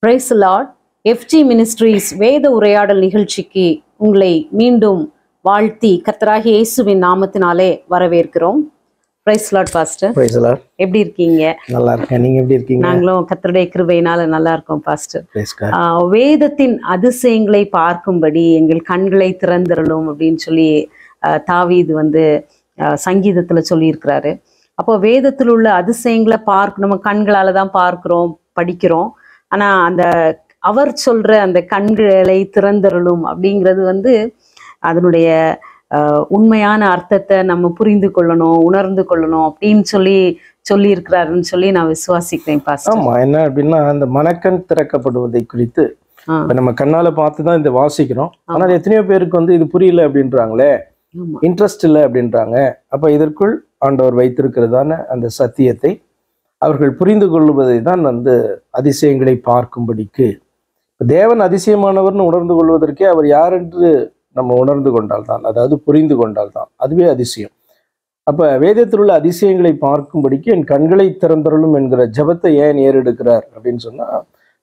Price Lord. FG ministries வேத உரையாடல் நிகழ்ச்சிக்கு உங்களை மீண்டும் வாழ்த்தி கர்த்தராகிய இயேசுவின் நாமத்தினாலே வரவேற்கிறோம். Praise Lord pastor. Praise Lord. எப்படி இருக்கீங்க? நல்லா இருக்கேன். நீங்க எப்படி இருக்கீங்க? நாங்களும் கர்த்தருடைய கிருபையினால நல்லா இருக்கோம் பாஸ்டர். Praise God. வேதத்தின் அதிசயங்களை பார்க்கும்படி எங்கள் கண்களை திறந்திரலும் அப்படின்னு சொல்லி தாவீது சங்கீதத்துல சொல்லியிருக்கிறாரு. அப்போ வேதத்தில் உள்ள அதிசயங்களை நம்ம கண்களால தான் பார்க்கிறோம், படிக்கிறோம். ஆனா அந்த அவர் சொல்ற அந்த கண்களை திறந்தருளும் அப்படிங்கிறது அதனுடைய உண்மையான அர்த்தத்தை நம்ம புரிந்து கொள்ளணும், உணர்ந்து கொள்ளணும் அப்படின்னு சொல்லி இருக்கிறாருன்னு சொல்லி நான் விசுவாசிக்கிறேன் பாஸ்டர். ஆமா, என்ன அப்படின்னா அந்த மனக்கண் திறக்கப்படுவதை குறித்து நம்ம கண்ணால பார்த்துதான் இதை வாசிக்கிறோம். ஆனால் எத்தனையோ பேருக்கு இது புரியல அப்படின்றாங்களே, இன்ட்ரெஸ்ட் இல்லை அப்படின்றாங்க. அப்ப இதற்குள் ஆண்டவர் வைத்திருக்கிறதான அந்த சத்தியத்தை அவர்கள் புரிந்து கொள்வதை தான் அதிசயங்களை பார்க்கும்படிக்கு, தேவன் அதிசயமானவர்னு உணர்ந்து கொள்வதற்கே அவர் யார் என்று நம்ம உணர்ந்து கொண்டால்தான், அதாவது புரிந்து கொண்டால்தான் அதுவே அதிசயம். அப்ப வேதத்தில் உள்ள அதிசயங்களை பார்க்கும்படிக்கு என் கண்களை திறந்தருளும் என்கிற ஜெபத்தை ஏன் ஏறெடுக்கிறார் அப்படின்னு சொன்னா,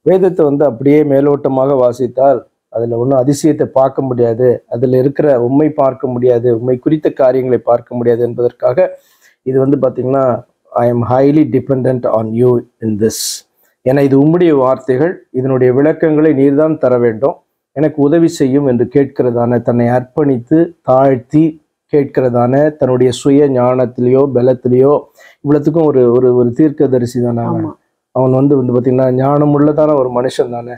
வேதத்தை அப்படியே மேலோட்டமாக வாசித்தால் அதுல ஒன்றும் அதிசயத்தை பார்க்க முடியாது, அதுல இருக்கிற உண்மை பார்க்க முடியாது, உண்மை குறித்த காரியங்களை பார்க்க முடியாது என்பதற்காக இது பாத்தீங்கன்னா I am highly dependent on you in this. ஏன்னா இது உம்முடைய வார்த்தைகள், இதனுடைய விளக்கங்களை நீர்தான் தர வேண்டும், எனக்கு உதவி செய்யும் என்று கேட்கிறதான, தன்னை அர்ப்பணித்து தாழ்த்தி கேட்கிறதான, தன்னுடைய சுய ஞானத்திலேயோ பலத்திலேயோ இவ்வளத்துக்கும் ஒரு ஒரு ஒரு தீர்க்கதரிசி தானே அவன். பார்த்தீங்கன்னா ஞானம் உள்ளதான ஒரு மனுஷன் தானே,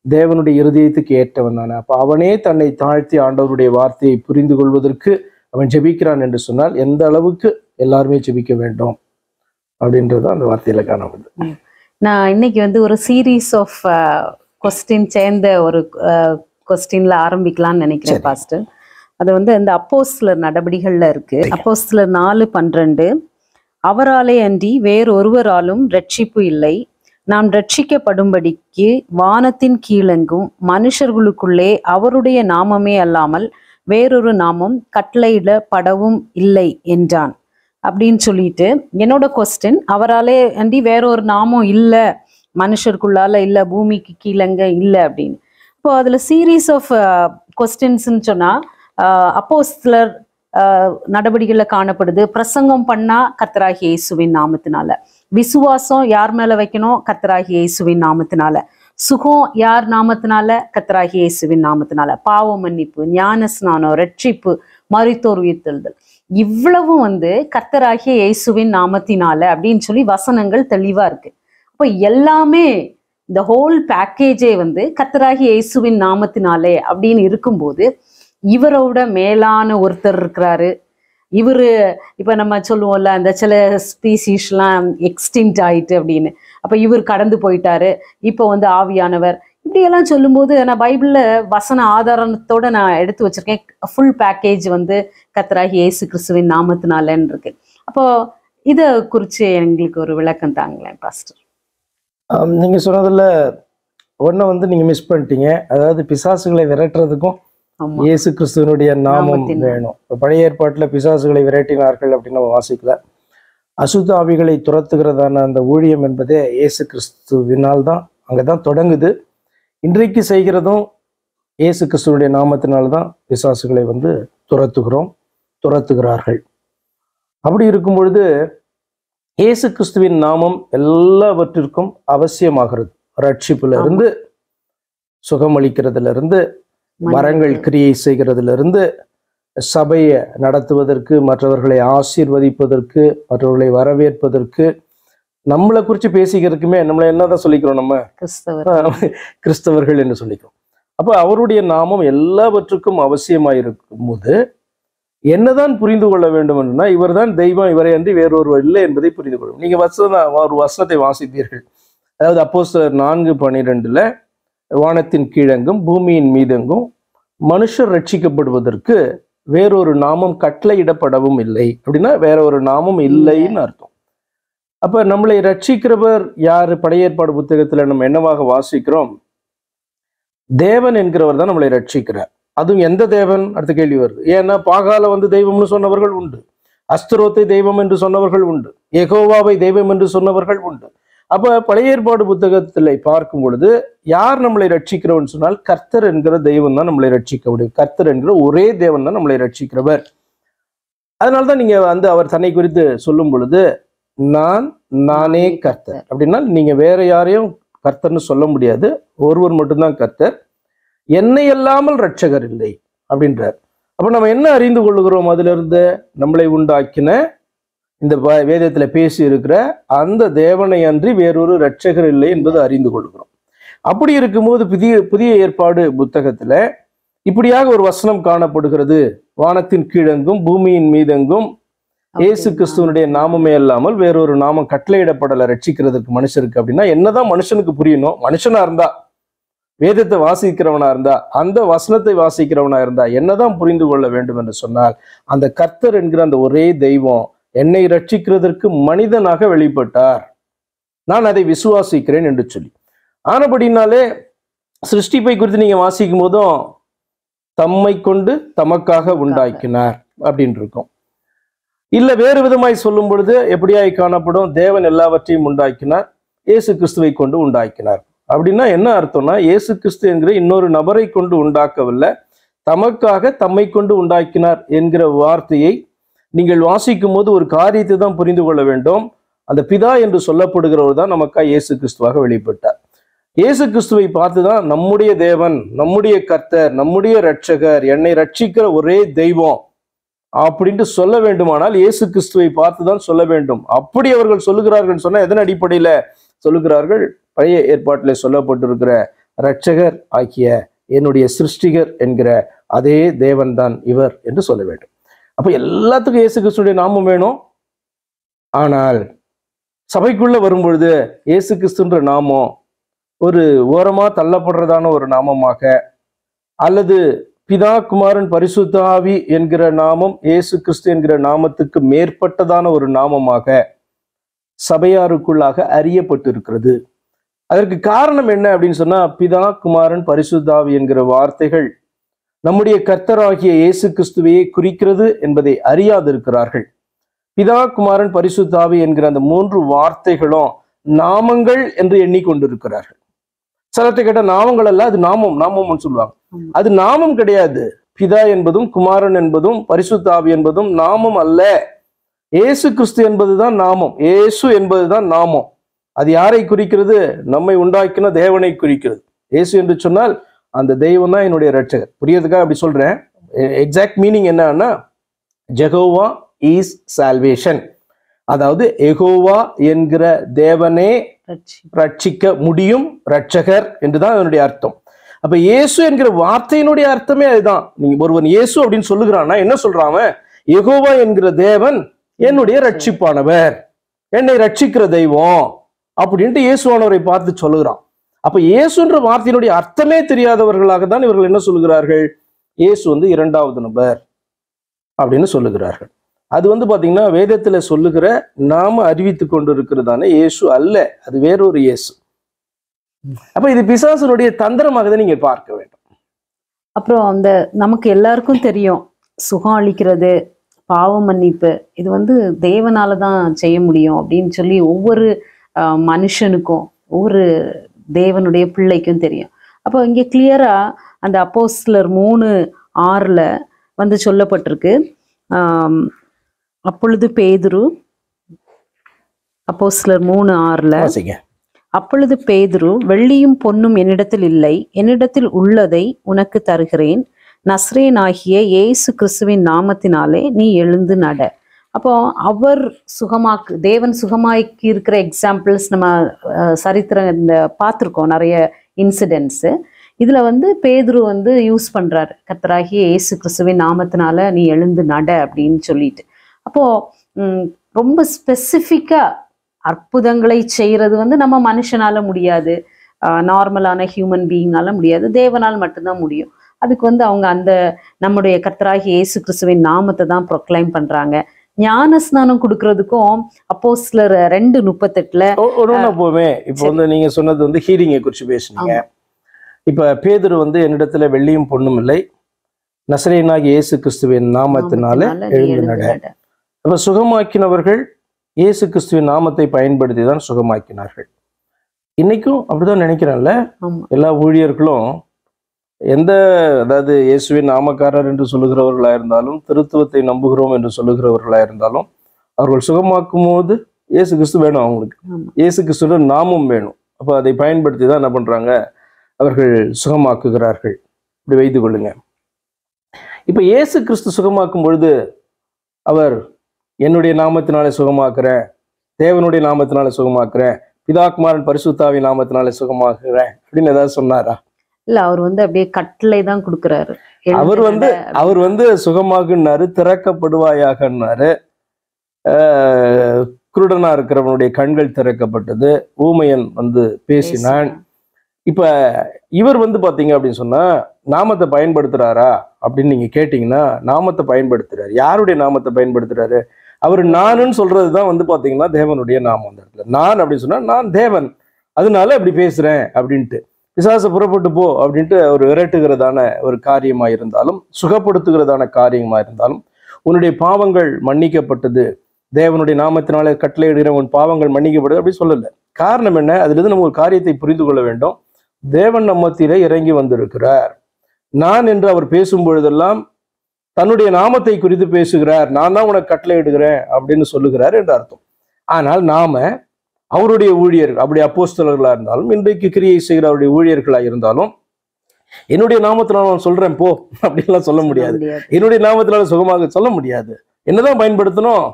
தேவனுடைய இருதயத்துக்கு ஏற்றவன் தானே. அப்போ அவனே தன்னை தாழ்த்தி ஆண்டவருடைய வார்த்தையை புரிந்து கொள்வதற்கு அவன் ஜெபிக்கிறான் என்று சொன்னால் எந்த அளவுக்கு எல்லாருமே ஜெபிக்க வேண்டும் அப்படின்றது அந்த வார்த்தையில காணப்படுது. நான் இன்னைக்கு ஒரு சீரீஸ் ஆஃப் கொஸ்டின் சேர்ந்த ஒரு கொஸ்டின்ல ஆரம்பிக்கலாம்னு நினைக்கிறேன் பாஸ்டர். அது இந்த அப்போஸ்தலர் நடபடிகள்ல இருக்கு. அப்போஸ்தலர் 4:12, அவராலே அன்றி வேறொருவராலும் ரட்சிப்பு இல்லை, நாம் ரட்சிக்கப்படும்படிக்கு வானத்தின் கீழெங்கும் மனுஷர்களுக்குள்ளே அவருடைய நாமமே அல்லாமல் வேறொரு நாமம் கட்டளையிடப்படவும் இல்லை என்றான் அப்படின்னு சொல்லிட்டு, என்னோட கொஸ்டின், அவராலே அண்டி வேற ஒரு நாமம் இல்லை, மனுஷருக்குள்ளால இல்லை, பூமிக்கு கீழங்க இல்லை அப்படின்னு. இப்போ அதுல சீரீஸ் ஆஃப் கொஸ்டின்ஸ்ன்னு சொன்னா, அப்போஸ்தலர் நடவடிக்கைகள்ல காணப்படுது. பிரசங்கம் பண்ணா கர்த்தராகிய இயேசுவின் நாமத்தினால, விசுவாசம் யார் மேல வைக்கணும், கர்த்தராகிய இயேசுவின் நாமத்தினால, சுகம் யார் நாமத்தினால, கர்த்தராகிய இயேசுவின் நாமத்தினால, பாவ மன்னிப்பு, ஞான ஸ்நானம், ரட்சிப்பு, மரித்தோர் உயிர்த்தெழுதல், இவ்வளவும் கர்த்தராகிய இயேசுவின் நாமத்தினால அப்படின்னு சொல்லி வசனங்கள் தெளிவா இருக்கு. அப்ப எல்லாமே இந்த ஹோல் பேக்கேஜே கர்த்தராகிய இயேசுவின் நாமத்தினாலே அப்படின்னு இருக்கும்போது, இவரோட மேலான ஒருத்தர் இருக்கிறாரு. இவரு இப்ப நம்ம சொல்லுவோம்ல, அந்த சில ஸ்பீசிஸ்லாம் எக்ஸ்டிங்க்ட் ஆயிட்டு அப்படின்னு, அப்ப இவர் கடந்து போயிட்டாரு, இப்போ ஆவியானவர், இப்படியெல்லாம் சொல்லும்போது நான் பைபிள்ல வசன ஆதாரத்தோட நான் எடுத்து வச்சிருக்கேன். ஃபுல் பேக்கேஜ் கர்த்தராகிய இயேசு கிறிஸ்துவின் நாமத்தினாலன்னு இருக்கு. அப்போ இத குறிச்சு எங்களுக்கு ஒரு விளக்கம் தாங்களேன் பாஸ்டர். நீங்க சொன்னதுல ஒன்ன நீங்க மிஸ் பண்ணிட்டீங்க. அதாவது பிசாசுகளை விரட்டுறதுக்கும் இயேசு கிறிஸ்துவனுடைய நாமம் வேணும். பழைய ஏற்பாட்டுல பிசாசுகளை விரட்டினார்கள் அப்படின்னு நம்ம வாசிக்கல. அசுத்த ஆவிகளை துரத்துகிறதான அந்த ஊழியம் என்பதே இயேசு கிறிஸ்துவினால் தான் அங்கதான் தொடங்குது. இன்றைக்கு செய்கிறதும் இயேசு கிறிஸ்துவனுடைய நாமத்தினால்தான் பிசாசுகளை துரத்துகிறார்கள். அப்படி இருக்கும் பொழுது இயேசு கிறிஸ்துவின் நாமம் எல்லாவற்றிற்கும் அவசியமாகிறது. ரட்சிப்புல இருந்து, சுகமளிக்கிறதுல இருந்து, வரங்கள் கிரியை செய்கிறதுல இருந்து, சபையை நடத்துவதற்கு, மற்றவர்களை ஆசீர்வதிப்பதற்கு, மற்றவர்களை வரவேற்பதற்கு, நம்மளை குறித்து பேசிக்கிறதுக்குமே நம்மளை என்னதான் சொல்லிக்கிறோம், நம்ம கிறிஸ்தவர்கள் என்று சொல்லிக்கிறோம். அப்ப அவருடைய நாமம் எல்லாவற்றுக்கும் அவசியமாயிருக்கும் போது என்னதான் புரிந்து கொள்ள வேண்டும் என்றுனா, இவர் தான் தெய்வம், இவரை அன்றி வேறொருவர் இல்லை என்பதை புரிந்து கொள்ளும். நீங்க ஒரு வசனத்தை வாசிப்பீர்கள். அதாவது அப்போஸ்தலர் 4:12, வானத்தின் கீழெங்கும் பூமியின் மீதெங்கும் மனுஷர் ரட்சிக்கப்படுவதற்கு வேறொரு நாமம் கட்டளையிடப்படவும் இல்லை அப்படின்னா வேற ஒரு நாமம் இல்லைன்னு அர்த்தம். அப்ப நம்மளை ரட்சிக்கிறவர் யாரு? பழைய ஏற்பாடு புத்தகத்துல நம்ம என்னவாக வாசிக்கிறோம்? தேவன் என்கிறவர் தான் நம்மளை ரட்சிக்கிறார். அதுவும் எந்த தேவன்? அடுத்த கேள்வி வருது. ஏன்னா பாகால தெய்வம்னு சொன்னவர்கள் உண்டு, அஸ்தரோத்தை தெய்வம் என்று சொன்னவர்கள் உண்டு, யெகோவாவை தெய்வம் என்று சொன்னவர்கள் உண்டு. அப்ப பழைய ஏற்பாடு புத்தகத்துல பார்க்கும் பொழுது யார் நம்மளை ரட்சிக்கிறவன் சொன்னால் கர்த்தர் என்கிற தெய்வம் தான் நம்மளை ரட்சிக்க முடியும். கர்த்தர் என்கிற ஒரே தேவன் தான் நம்மளை ரட்சிக்கிறவர். அதனால்தான் நீங்க அவர் தன்னை குறித்து சொல்லும் பொழுது நானே கர்த்தர் அப்படின்னா நீங்க வேற யாரையும் கர்த்தர்னு சொல்ல முடியாது. ஒருவர் மட்டும்தான் கர்த்தர். என்னை அல்லாமல் ரட்சகர் இல்லை அப்படின்றார். அப்ப நம்ம என்ன அறிந்து கொள்ளுகிறோம்? அதுல இருந்து நம்மளை உண்டாக்கின இந்த வேதத்துல பேசி இருக்கிற அந்த தேவனை அன்றி வேறொரு ரட்சகர் இல்லை என்பது அறிந்து கொள்கிறோம். அப்படி இருக்கும்போது புதிய ஏற்பாடு புத்தகத்துல இப்படியாக ஒரு வசனம் காணப்படுகிறது. வானத்தின் கீழெங்கும் பூமியின் மீதெங்கும் இயேசு கிறிஸ்துவனுடைய நாமமே அல்லாமல் வேறொரு நாமம் கட்டளையிடப்படலை ரட்சிக்கிறதுக்கு மனுஷருக்கு. அப்படின்னா என்னதான் மனுஷனுக்கு புரியணும்? மனுஷனா இருந்தா, வேதத்தை வாசிக்கிறவனா இருந்தா, அந்த வசனத்தை வாசிக்கிறவனா இருந்தா என்னதான் புரிந்து கொள்ள வேண்டும் என்று சொன்னால், அந்த கர்த்தர் என்கிற அந்த ஒரே தெய்வம் என்னை ரட்சிக்கிறதற்கு மனிதனாக வெளிப்பட்டார், நான் அதை விசுவாசிக்கிறேன் என்று சொல்லி. ஆனபடினாலே சிருஷ்டிப்பை குறித்து நீங்க வாசிக்கும் போதும் தம்மை கொண்டு தமக்காக உண்டாக்கினார் அப்படின்னு இருக்கும். இல்ல வேறு விதமாய் சொல்லும் பொழுது எப்படியாய் காணப்படும்? தேவன் எல்லாவற்றையும் உண்டாக்கினார், இயேசு கிறிஸ்துவை கொண்டு உண்டாக்கினார். அப்படின்னா என்ன அர்த்தம்னா, இயேசு கிறிஸ்து என்கிற இன்னொரு நபரை கொண்டு உண்டாக்கவில்லை, தமக்காக தம்மை கொண்டு உண்டாக்கினார் என்கிற வார்த்தையை நீங்கள் வாசிக்கும் போது ஒரு காரியத்தை தான் புரிந்து கொள்ள வேண்டும். அந்த பிதா என்று சொல்லப்படுகிறவர் தான் நமக்காக இயேசு கிறிஸ்துவாக வெளிப்பட்டார். இயேசு கிறிஸ்துவை பார்த்துதான் நம்முடைய தேவன், நம்முடைய கர்த்தர், நம்முடைய ரட்சகர், என்னை ரட்சிக்கிற ஒரே தெய்வம் அப்படின்ட்டு சொல்ல வேண்டுமானால் இயேசு கிறிஸ்துவை பார்த்துதான் சொல்ல வேண்டும். அப்படி அவர்கள் சொல்லுகிறார்கள் சொன்னா எதன் அடிப்படையில சொல்லுகிறார்கள்? பழைய ஏற்பாட்டில் சொல்லப்பட்டிருக்கிற ரட்சகர் ஆகிய என்னுடைய சிருஷ்டிகர் என்கிற அதே தேவன் தான் இவர் என்று சொல்ல வேண்டும். அப்ப எல்லாத்துக்கும் இயேசு கிறிஸ்துடைய நாமம் வேணும். ஆனால் சபைக்குள்ள வரும்பொழுது இயேசு கிறிஸ்துன்ற நாமம் ஒரு ஓரமா தள்ளப்படுறதான ஒரு நாமமாக, அல்லது பிதா குமாரன் பரிசுத்த ஆவி என்கிற நாமம் இயேசு கிறிஸ்து என்கிற நாமத்துக்கு மேற்பட்டதான ஒரு நாமமாக சபையாருக்குள்ளாக அறியப்பட்டிருக்கிறது. அதற்கு காரணம் என்ன அப்படின்னு சொன்னா, பிதா குமாரன் பரிசுத்த ஆவி என்கிற வார்த்தைகள் நம்முடைய கர்த்தராகிய இயேசு கிறிஸ்துவையே குறிக்கிறது என்பதை அறியாதிருக்கிறார்கள். பிதா குமாரன் பரிசுத்த ஆவி என்கிற அந்த 3 வார்த்தைகளும் நாமங்கள் என்று எண்ணிக்கொண்டிருக்கிறார்கள். சிலத்தை கேட்ட நாமங்கள் அல்ல, அது நாமம்னு சொல்லுவாங்க. அது நாமம் கிடையாது. பிதா என்பதும் குமாரன் என்பதும் பரிசுத்த ஆவி என்பதும் நாமம் அல்ல. இயேசு கிறிஸ்து என்பதுதான் நாமம். இயேசு என்பதுதான் நாமம். அது யாரை குறிக்கிறது? நம்மை உண்டாக்கின தேவனை குறிக்கிறது. இயேசு என்று சொன்னால் அந்த தெய்வம் தான் என்னுடைய ரட்சகர். புரியறதுக்காக அப்படி சொல்றேன். எக்ஸாக்ட் மீனிங் என்னன்னா, ஜெகோவா இஸ் சால்வேஷன். அதாவது எகோவா என்கிற தேவனே ரட்சிக்க முடியும், ரட்சகர் என்றுதான் அதனுடைய அர்த்தம். அப்ப இயேசு என்கிற வார்த்தையினுடைய அர்த்தமே அதுதான். நீங்க ஒருவன் இயேசு அப்படின்னு சொல்லுகிறான்னா என்ன சொல்றான்? எகோவா என்கிற தேவன் என்னுடைய ரட்சிப்பானவர், என்னை ரட்சிக்கிற தெய்வம் அப்படின்ட்டு இயேசுவானவரை பார்த்து சொல்லுகிறான். அப்ப இயேசுன்ற வார்த்தையினுடைய அர்த்தமே தெரியாதவர்களாக தான் இவர்கள் என்ன சொல்லுகிறார்கள்? இயேசு 2வது நபர் அப்படின்னு சொல்லுகிறார்கள். அது பாத்தீங்கன்னா வேதத்துல சொல்லுகிற நாம அறிவித்து கொண்டு இருக்கிறதான இயேசு அல்ல, அது வேறொரு இயேசு. அப்ப இது பிசாசனுடைய தந்திரமாக தான் நீங்க பார்க்க வேண்டும். அப்புறம் நமக்கு எல்லாருக்கும் தெரியும், சுகம் அளிக்கிறது, பாவ மன்னிப்பு, இது தேவனாலதான் செய்ய முடியும் அப்படின்னு சொல்லி ஒவ்வொரு மனுஷனுக்கும் ஒவ்வொரு தேவனுடைய பிள்ளைக்கும் தெரியும். அப்போ இங்க கிளியரா அந்த அப்போஸ்தலர் 3:6 சொல்லப்பட்டிருக்கு. அப்பொழுது பேதுரு, அப்போஸ்தலர் 3:6, அப்பொழுது பேதுரு, வெள்ளியும் பொன்னும் என்னிடத்தில் இல்லை, என்னிடத்தில் உள்ளதை உனக்கு தருகிறேன், நஸ்ரேனாகிய இயேசு கிறிஸ்துவின் நாமத்தினாலே நீ எழுந்து நட. அப்போ அவர் தேவன் சுகமாக்கி இருக்கிற எக்ஸாம்பிள்ஸ் நம்ம சரித்திரம் பார்த்துருக்கோம், நிறைய இன்சிடென்ட்ஸு. இதுல பேதுரு யூஸ் பண்றாரு, கர்த்தராகிய இயேசு கிறிஸ்துவின் நாமத்தினால நீ எழுந்து நட அப்படின்னு சொல்லிட்டு. அப்போ ரொம்ப ஸ்பெசிஃபிக்கா அற்புதங்களை செய்யறது நம்ம மனுஷனால முடியாது, நார்மலான ஹியூமன் பீயிங்கால முடியாது, தேவனால் மட்டும்தான் முடியும். அதுக்கு அவங்க நம்முடைய கர்த்தராகிய இயேசு கிறிஸ்துவின் நாமத்தை தான் ப்ரொக்ளைம் பண்றாங்க. ஞான ஸ்நானம் கொடுக்கறதுக்கும் அப்போஸ்தலர் 2:38 போவே. இப்போ நீங்க சொன்னது ஹீலிங்கை குறிச்சு பேசுனீங்க. இப்ப பேதுரு என்னிடத்துல வெள்ளியும் பொண்ணும் இல்லை, நசரேயனாகிய இயேசு கிறிஸ்துவின் நாமத்தினால எழுந்து நட. அப்ப சுகமாக்கினவர்கள் இயேசு கிறிஸ்துவின் நாமத்தை பயன்படுத்தி தான் சுகமாக்கினார்கள். இன்னைக்கும் அப்படிதான் நினைக்கிறேன்ல. ஆமா. எல்லா ஊழியர்களும் அதாவது இயேசுவின் நாமக்காரர் என்று சொல்லுகிறவர்களா இருந்தாலும், திருத்துவத்தை நம்புகிறோம் என்று சொல்லுகிறவர்களா இருந்தாலும், அவர்கள் சுகமாக்கும் போது இயேசு கிறிஸ்து வேணும் அவங்களுக்கு. இயேசு கிறிஸ்துவோட நாமம் வேணும். அப்ப அதை பயன்படுத்தி தான் என்ன பண்றாங்க, அவர்கள் சுகமாக்குகிறார்கள். இப்படி வைத்துக் கொள்ளுங்க. இப்ப இயேசு கிறிஸ்து சுகமாக்கும் பொழுது அவர் என்னுடைய நாமத்தினாலே சுகமாக்குறேன், தேவனுடைய நாமத்தினாலே சுகமாக்குறேன், பிதாகுமாரன் பரிசுத்தாவின் நாமத்தினாலே சுகமாக்குறேன் அப்படின்னு ஏதாவது சொன்னாரா? இல்ல, அவர் அப்படியே கட்டளை தான் கொடுக்கிறாரு. அவர் சுகமாகுன்னாரு, திறக்கப்படுவாயாகன்னாரு, குருடனா இருக்கிறவனுடைய கண்கள் திறக்கப்பட்டது, ஊமையன் பேசினான். இப்ப இவர் பாத்தீங்க அப்படின்னு சொன்னா நாமத்தை பயன்படுத்துறாரா அப்படின்னு நீங்க கேட்டீங்கன்னா, நாமத்தை பயன்படுத்துறாரு. யாருடைய நாமத்தை பயன்படுத்துறாரு? அவர் நானுன்னு சொல்றதுதான் பாத்தீங்கன்னா தேவனுடைய நாமம். அந்த இடத்துல நான் அப்படின்னு சொன்னா நான் தேவன், அதனால அப்படி பேசுறேன் அப்படின்ட்டு. பிசாசு புறப்பட்டு போ அப்படின்ட்டு அவர் விரட்டுகிறதான ஒரு காரியமா இருந்தாலும், சுகப்படுத்துகிறதான காரியமா இருந்தாலும், உன்னுடைய பாவங்கள் மன்னிக்கப்பட்டது, தேவனுடைய நாமத்தினாலே கட்டளையிடுகிற உன் பாவங்கள் மன்னிக்கப்படுது அப்படி சொல்லல. காரணம் என்ன? அதுல இருந்து நம்ம ஒரு காரியத்தை புரிந்து கொள்ள வேண்டும். தேவன் நம்மத்திலே இறங்கி வந்திருக்கிறார். நான் என்று அவர் பேசும் பொழுதெல்லாம் தன்னுடைய நாமத்தை குறித்து பேசுகிறார். நான் தான் உனக்கு கட்டளையிடுகிறேன் அப்படின்னு சொல்லுகிறார் என்று அர்த்தம். ஆனால் நாம அவருடைய ஊழியர்கள், அப்படி அப்போஸ்தலர்களா இருந்தாலும், இன்றைக்கு கிரியை செய்கிற அவருடைய ஊழியர்களா இருந்தாலும், என்னுடைய நாமத்தினால நான் சொல்றேன் போ அப்படின்லாம் சொல்ல முடியாது. என்னுடைய நாமத்தினால சுகமாக சொல்ல முடியாது. என்னதான் பயன்படுத்தணும்?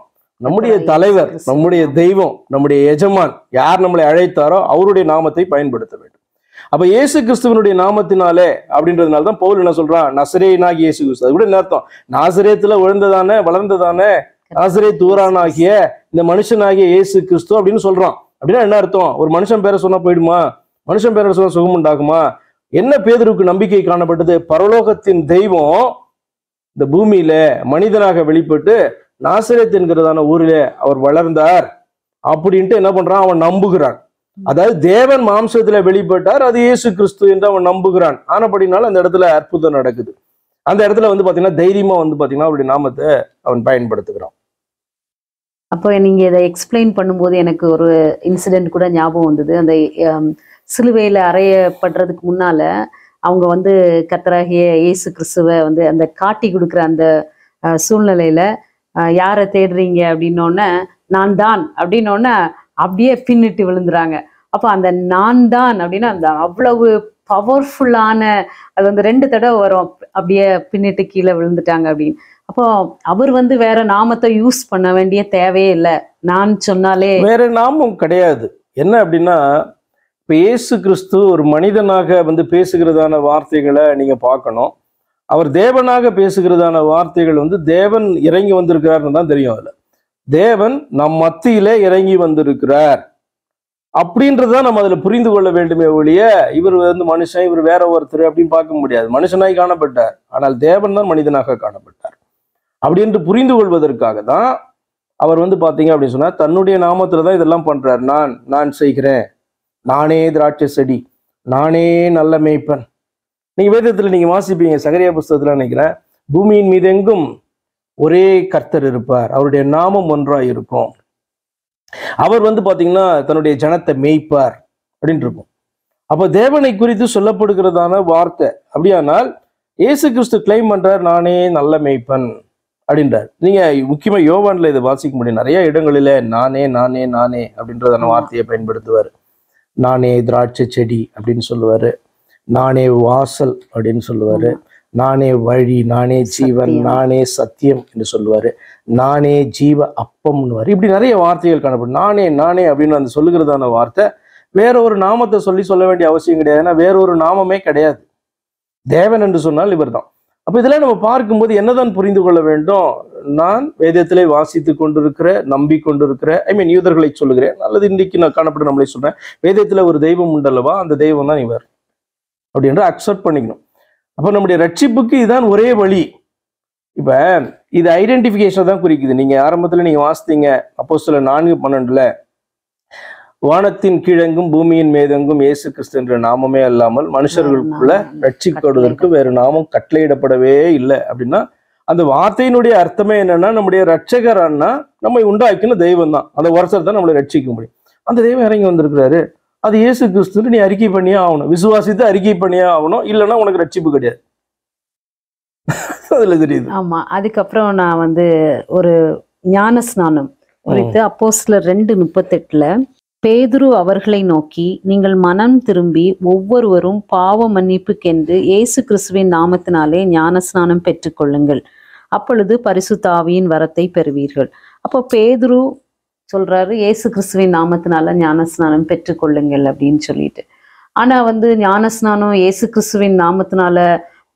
நம்முடைய தலைவர், நம்முடைய தெய்வம், நம்முடைய எஜமான் யார் நம்மளை அழைத்தாரோ அவருடைய நாமத்தை பயன்படுத்த வேண்டும். அப்ப இயேசு கிறிஸ்துவனுடைய நாமத்தினாலே அப்படின்றதுனால தான் பவுல் என்ன சொல்றான், நசரேயனாகிய இயேசு கிறிஸ்து. அது கூட என்ன அர்த்தம்? நாசரேத்துல விழுந்ததானே வளர்ந்ததானே நாசரேத் ஊரானாகிய இந்த மனுஷனாகிய இயேசு கிறிஸ்து அப்படின்னு சொல்றான். அப்படின்னா என்ன அர்த்தம்? ஒரு மனுஷன் பேரை சொன்னா போயிடுமா? மனுஷன் பேரை சொன்னா சுகம் உண்டாகுமா? என்ன பேதுருக்கு நம்பிக்கை காணப்பட்டது? பரலோகத்தின் தெய்வம் இந்த பூமியில மனிதனாக வெளிப்பட்டு நாசரேத் என்கிறதான ஊரிலே அவர் வளர்ந்தார் அப்படின்ட்டு என்ன பண்றான்? அவன் நம்புகிறான். அதாவது தேவன் மாம்சத்துல வெளிப்பட்டார், அது இயேசு கிறிஸ்து என்று அவன் நம்புகிறான். ஆனபடினால அந்த இடத்துல அற்புதம் நடக்குது. அந்த இடத்துல பாத்தீங்கன்னா தைரியமா பாத்தீங்கன்னா அவருடைய நாமத்தை அவன் பயன்படுத்துகிறான். அப்போ நீங்க இதை எக்ஸ்பிளைன் பண்ணும்போது எனக்கு ஒரு இன்சிடென்ட் கூட ஞாபகம் வந்தது. அந்த சிலுவையில அறையப்படுறதுக்கு முன்னால அவங்க கர்த்தராகிய இயேசு கிறிஸ்துவை அந்த காட்டி கொடுக்குற அந்த சூழ்நிலையில யாரை தேடுறீங்க அப்படின்னோடனே நான் தான் அப்படின்னோடனே அப்படியே பின்னிட்டு விழுந்துறாங்க. அப்போ அந்த நான் தான் அப்படின்னா அந்த அவ்வளவு பவர்ஃபுல்லான அது 2 தடவை வரும், அப்படியே பின்னிட்டு கீழே விழுந்துட்டாங்க அப்படின்னு. அப்போ அவர் வேற நாமத்தை யூஸ் பண்ண வேண்டிய தேவையே இல்லை. நான் சொன்னாலே வேற நாமம் கிடையாது. என்ன அப்படின்னா, இப்ப இயேசு கிறிஸ்து ஒரு மனிதனாக பேசுகிறதான வார்த்தைகளை நீங்க பார்க்கணும். அவர் தேவனாக பேசுகிறதான வார்த்தைகள் தேவன் இறங்கி வந்திருக்கிறார்னு தான் தெரியும். அதுல தேவன் நம் மத்தியிலே இறங்கி வந்திருக்கிறார் அப்படின்றதான் நம்ம அதுல புரிந்து கொள்ள வேண்டுமே ஒழிய, இவர் மனுஷன், இவர் வேற ஒருத்தர் அப்படின்னு பார்க்க முடியாது. மனுஷனாய் காணப்பட்டார், ஆனால் தேவன் தான் மனிதனாக காணப்பட்டார். அப்படி என்று புரிந்து கொள்வதற்காக தான் அவர் பாத்தீங்க அப்படின்னு சொன்னா தன்னுடைய நாமத்துலதான் இதெல்லாம் பண்றார். நான் செய்கிறேன், நானே திராட்சை செடி, நானே நல்ல மேய்ப்பன். நீங்க வேதத்துல நீங்க வாசிப்பீங்க, சகரியா புஸ்தகத்துல நினைக்கிறேன், பூமியின் மீது எங்கும் ஒரே கர்த்தர் இருப்பார், அவருடைய நாமம் ஒன்றாய் இருக்கும். அவர் பாத்தீங்கன்னா தன்னுடைய ஜனத்தை மேய்ப்பார் அப்படின்னு இருக்கும். அப்ப தேவனை குறித்து சொல்லப்படுகிறதான வார்த்தை. அப்படியானால் இயேசு கிறிஸ்து கிளைம் பண்றார், நானே நல்ல மேய்ப்பன் அப்படின்றார். நீங்க முக்கியமா யோவான்ல இதை வாசிக்க முடியும். நிறைய இடங்களில நானே நானே நானே அப்படின்றதான வார்த்தையை பயன்படுத்துவார். நானே திராட்சை செடி அப்படின்னு சொல்லுவாரு, நானே வாசல் அப்படின்னு சொல்லுவாரு, நானே வழி, நானே ஜீவன், நானே சத்தியம் என்று சொல்லுவாரு, நானே ஜீவ அப்பம்னுவாரு. இப்படி நிறைய வார்த்தைகள் காணப்படும். நானே நானே அப்படின்னு சொல்லுகிறதான வார்த்தை வேற ஒரு நாமத்தை சொல்ல வேண்டிய அவசியம் கிடையாது. ஏன்னா வேற ஒரு நாமமே கிடையாது. தேவன் என்று சொன்னால் இவர் தான். அப்ப இதெல்லாம் நம்ம பார்க்கும்போது என்னதான் புரிந்து கொள்ள வேண்டும்? நான் வேதத்திலே வாசித்து கொண்டிருக்கிற, நம்பிக்கொண்டிருக்கிற, யூதர்களை சொல்லுகிறேன், அல்லது இன்றைக்கு நான் காணப்பட நம்மளை சொல்றேன், வேதத்துல ஒரு தெய்வம் உண்டல்லவா, அந்த தெய்வம் தான் இவர் அப்படின்ற அக்செப்ட் பண்ணிக்கணும். அப்ப நம்முடைய ரட்சிப்புக்கு இதுதான் ஒரே வழி. இப்ப இது ஐடென்டிபிகேஷன் தான் குறிக்குது. நீங்க ஆரம்பத்துல நீங்க வாசித்தீங்க அப்போஸ்தலர் 4:12, வானத்தின் கீழெங்கும் பூமியின் மேதெங்கும் இயேசு கிறிஸ்து என்ற நாமமே அல்லாமல் மனுஷர்களுக்குள்ள ரட்சிக்கப்படுவதற்கு வேறு நாமம் கட்டளையிடப்படவே இல்லை அப்படின்னா, அந்த வார்த்தையினுடைய அர்த்தமே என்னன்னா, நம்முடைய ரட்சகரான்னா நம்மை உண்டாக்கின தெய்வம் தான், அந்த ஒருத்தர் தான் நம்மளை ரட்சிக்க முடியும். அந்த தெய்வம் இறங்கி வந்திருக்கிறாரு. அது இயேசு கிறிஸ்துன்னு நீ அறிக்கை பண்ணியே ஆகணும், விசுவாசித்து அறிக்கை பண்ணியே ஆகணும், இல்லைன்னா உனக்கு ரட்சிப்பு கிடையாது. அதுல தெரியுது. ஆமா. அதுக்கப்புறம் நான் வந்து ஒரு ஞான ஸ்நானம் குறித்து அப்போஸ்தலர் 2:38 பேதுரு அவர்களை நோக்கி, நீங்கள் மனம் திரும்பி ஒவ்வொருவரும் பாவ மன்னிப்புக்கென்று இயேசு கிறிஸ்துவின் நாமத்தினாலே ஞான ஸ்நானம் பெற்றுக்கொள்ளுங்கள், அப்பொழுது பரிசுத்த ஆவியின் வரத்தை பெறுவீர்கள். அப்போ பேதுரு சொல்றாரு இயேசு கிறிஸ்துவின் நாமத்தினால ஞானஸ்நானம் பெற்றுக்கொள்ளுங்கள் அப்படின்னு சொல்லிட்டு. ஆனா வந்து ஞானஸ்நானம் இயேசு கிறிஸ்துவின் நாமத்தினால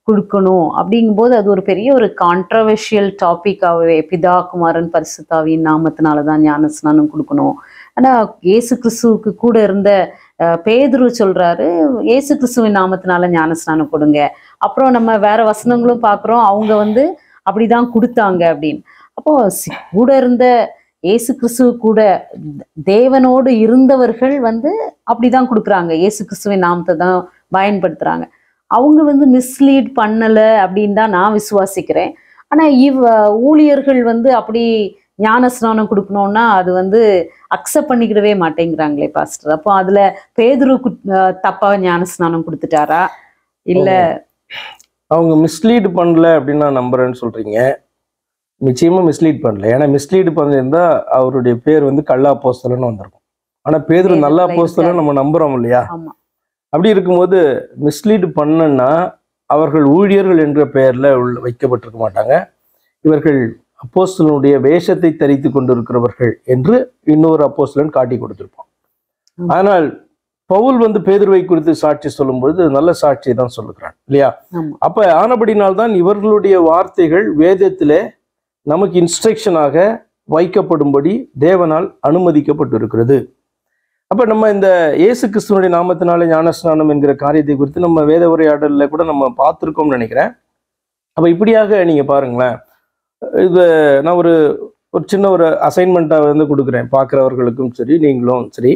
கொடுக்கணும் அப்படிங்கும்போது அது ஒரு பெரிய ஒரு கான்ட்ரவர்ஷியல் டாபிக்காகவே, பிதா குமாரன் பரிசுத்தாவியின் நாமத்தினால தான் ஞானஸ்நானம் கொடுக்கணும். ஆனா இயேசு கிறிஸ்துவுக்கு கூட இருந்த பேதுரு சொல்றாரு இயேசு கிறிஸ்துவின் நாமத்தினால ஞானஸ்நானம் கொடுங்க. அப்புறம் நம்ம வேற வசனங்களும் பார்க்குறோம், அவங்க வந்து அப்படிதான் கொடுத்தாங்க அப்படின்னு. அப்போ கூட இருந்த இயேசு கிறிஸ்துவ கூட தேவனோடு இருந்தவர்கள் வந்து அப்படிதான் கொடுக்குறாங்க, இயேசு கிறிஸ்துவின் நாமத்தை தான் பயன்படுத்துறாங்க. அவங்க வந்து மிஸ்லீட் பண்ணல அப்படின்னு தான் நான் விசுவாசிக்கிறேன். ஆனா ஊழியர்கள் வந்து அப்படி ஞானஸ்நானம் கொடுக்கணும்னா அது வந்து அக்செப்ட் பண்ணிக்கிடவே மாட்டேங்கிறாங்களே பாஸ்டர். அப்போ அதுல பேதுரு தப்பா ஞானஸ்நானம் கொடுத்துட்டாரா இல்ல அவங்க மிஸ்லீட் பண்ணல அப்படின்னு நான் நம்புறேன்னு சொல்றீங்க? நிச்சயமா மிஸ்லீட் பண்ணல. ஏன்னா மிஸ்லீட் பண்ணியிருந்தா அவருடைய பேர் வந்து கள்ள அப்போஸ்தலன்னு வந்திருக்கும். ஆனா பேதுரு நல்ல அப்போஸ்தலன்னு நம்ம நம்புறோம் இல்லையா? அப்படி இருக்கும்போது மிஸ்லீட் பண்ணனா அவர்கள் ஊழியர்கள் என்ற பெயர்ல வைக்கப்பட்டிருக்க மாட்டாங்க. இவர்கள் அப்போஸ்தலனுடைய வேஷத்தை தரித்து கொண்டிருக்கிறவர்கள் என்று இன்னொரு அப்போஸ்தலன் காட்டி கொடுத்திருப்பான். ஆனால் பவுல் வந்து பேதுருவை குறித்து சாட்சி சொல்லும் பொழுது நல்ல சாட்சியை தான் சொல்லுகிறான் இல்லையா? அப்ப ஆனபடினால்தான் இவர்களுடைய வார்த்தைகள் வேதத்திலே நமக்கு இன்ஸ்ட்ரக்ஷனாக வைக்கப்படும்படி தேவனால் அனுமதிக்கப்பட்டிருக்கிறது. அப்ப நம்ம இந்த இயேசு கிறிஸ்துவனுடைய நாமத்தினாலே ஞானஸ்நானம் என்கிற காரியத்தை குறித்து நம்ம வேத உரையாடல்ல கூட நம்ம பார்த்துருக்கோம்னு நினைக்கிறேன். அப்ப இப்படியாக நீங்க பாருங்களேன், இது நான் ஒரு சின்ன ஒரு அசைன்மெண்ட்டா வந்து கொடுக்குறேன் பார்க்கிறவர்களுக்கும் சரி நீங்களும் சரி.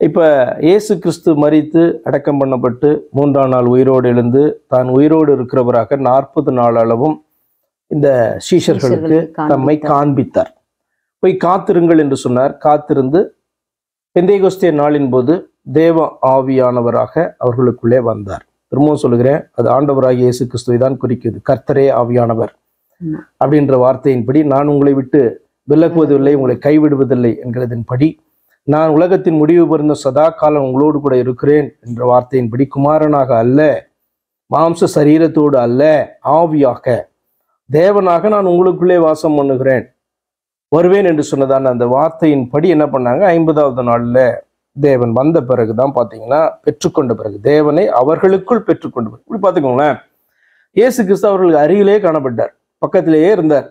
இப்ப இயேசு கிறிஸ்து மரித்து அடக்கம் பண்ணப்பட்டு 3ஆம் நாள் உயிரோடு எழுந்து தான் உயிரோடு இருக்கிறவராக 40 நாள் அளவும் இந்த சீஷர்களுக்கு தம்மை காண்பித்தார். போய் காத்திருங்கள் என்று சொன்னார். காத்திருந்து பெந்தேகொஸ்தே நாளின் போது தேவ ஆவியானவராக அவர்களுக்குள்ளே வந்தார். திரும்பவும் சொல்லுகிறேன், அது ஆண்டவராகிய இயேசு கிறிஸ்துவை தான் குறிக்குது. கர்த்தரே ஆவியானவர் அப்படின்ற வார்த்தையின்படி, நான் உங்களை விட்டு விலகுவதில்லை, உங்களை கைவிடுவதில்லை என்கிறதின்படி, நான் உலகத்தின் முடிவு பிறந்த சதா காலம் உங்களோடு கூட இருக்கிறேன் என்ற வார்த்தையின்படி, குமாரனாக அல்ல, மாம்ச சரீரத்தோடு அல்ல, ஆவியாக தேவனாக நான் உங்களுக்குள்ளே வாசம் பண்ணுகிறேன், வருவேன் என்று சொன்னதான அந்த வார்த்தையின் படி என்ன பண்ணாங்க? 50வது நாள்ல தேவன் வந்த பிறகுதான் பாத்தீங்கன்னா, பெற்றுக்கொண்ட பிறகு தேவனை அவர்களுக்குள் பெற்றுக்கொண்ட பிறகு, இப்படி பாத்துக்கோங்களேன், இயேசு கிறிஸ்து அவர்களுக்கு அருகிலே காணப்பட்டார், பக்கத்திலேயே இருந்தார்.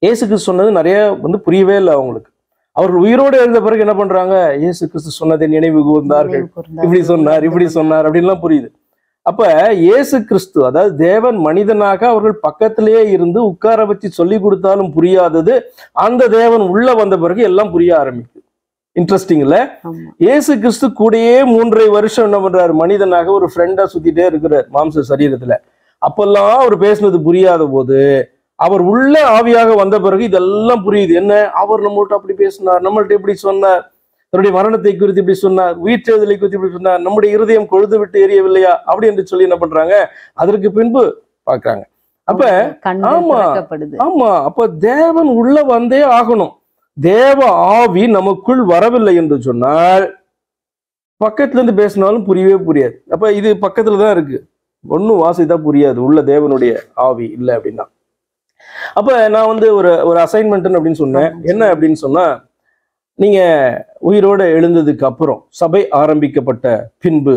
இயேசு கிறிஸ்து சொன்னது நிறைய வந்து புரியவே இல்லை அவங்களுக்கு. அவர்கள் உயிரோடு எழுந்த பிறகு என்ன பண்றாங்க? இயேசு கிறிஸ்து சொன்னதை நினைவு கூர்ந்தார்கள், இப்படி சொன்னார் இப்படி சொன்னார் அப்படின்லாம் புரியுது. அப்ப இயேசு கிறிஸ்து, அதாவது தேவன் மனிதனாக அவர்கள் பக்கத்திலேயே இருந்து உட்கார வச்சு சொல்லி கொடுத்தாலும் புரியாதது, அந்த தேவன் உள்ள வந்த பிறகு எல்லாம் புரிய ஆரம்பிக்குது. இன்ட்ரெஸ்டிங் இல்ல? இயேசு கிறிஸ்து கூடயே 3.5 வருஷம் என்ன பண்றாரு? மனிதனாக ஒரு ஃப்ரெண்டா சுத்திட்டே இருக்கிறார் மாம்ச சரீரத்துல. அப்பெல்லாம் அவர் பேசுனது புரியாத போது அவர் உள்ள ஆவியாக வந்த பிறகு இதெல்லாம் புரியுது. என்ன? அவர் நம்மள்ட்ட அப்படி பேசினார், நம்மள்ட்ட இப்படி சொன்னார், தன்னுடைய மரணத்தை குறித்து இப்படி சொன்னார், உயிர்த்தெழுதலை குறித்து இப்படி சொன்னார், நம்முடைய இருதயம் கொழுது விட்டு எரியவில்லையா அப்படி என்று சொல்லி என்ன பண்றாங்க? அதற்கு பின்பு பாக்குறாங்க. அப்ப ஆமா ஆமா அப்ப தேவன் உள்ள வந்தே ஆகணும். தேவ ஆவி நமக்குள் வரவில்லை என்று சொன்னால் பக்கத்துல இருந்து பேசினாலும் புரியவே புரியாது. அப்ப இது பக்கத்துலதான் இருக்கு, ஒன்னும் வாசித்தா புரியாது உள்ள தேவனுடைய ஆவி இல்லை அப்படின்னா. அப்ப நான் வந்து ஒரு அசைன்மெண்ட் அப்படின்னு சொன்னேன். என்ன அப்படின்னு சொன்னா, நீங்க உயிரோட எழுந்ததுக்கு அப்புறம் சபை ஆரம்பிக்கப்பட்ட பின்பு,